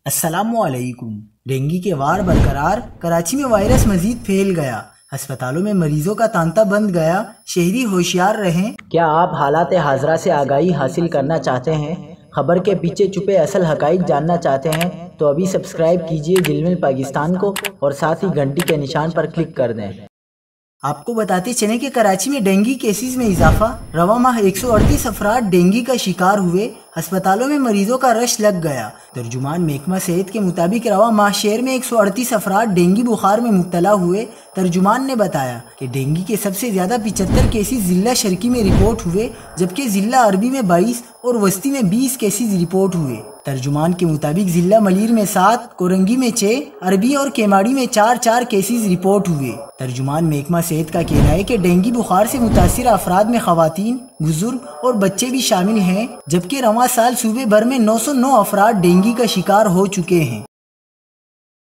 السلام علیکم۔ ڈینگی کے وار برقرار، کراچی میں وائرس مزید پھیل گیا، ہسپتالوں میں مریضوں کا تانتا بند گیا، شہری ہوشیار رہیں۔ کیا آپ حالات حاضرہ سے آگاہی حاصل کرنا چاہتے ہیں؟ خبر کے پیچھے چھپے اصل حقائق جاننا چاہتے ہیں تو ابھی سبسکرائب کیجئے ذیل پاکستان کو اور ساتھ ہی گھنٹی کے نشان پر کلک کر دیں۔ آپ کو بتاتے چلیں کہ کراچی میں ڈینگی کیسز میں اضافہ، رواں ماہ 138 افراد ڈینگی کا شکار ہوئے، ہسپتالوں میں مریضوں کا رش لگ گیا۔ ترجمان محکمہ صحت کے مطابق رواں ماہ شہر میں 138 افراد ڈینگی بخار میں مبتلا ہوئے۔ ترجمان نے بتایا کہ ڈینگی کے سب سے زیادہ 75 کیسز ضلع شرقی میں رپورٹ ہوئے، جبکہ ضلع عربی میں 22 اور وسطی میں 20 کیسز رپورٹ ہوئے۔ ترجمان کے مطابق ضلع ملیر میں 7، کورنگی میں 6، عربی اور کیماڑی میں 4 کیسز رپورٹ ہوئے۔ ترجمان محکمہ صحت کا کہنا ہے کہ ڈینگی بخار سے متاثرہ افراد میں خواتین، بزرگ اور بچے بھی شامل ہیں، جبکہ رواں سال صوبے بھر میں 909 افراد ڈینگی کا شکار ہو چکے ہیں۔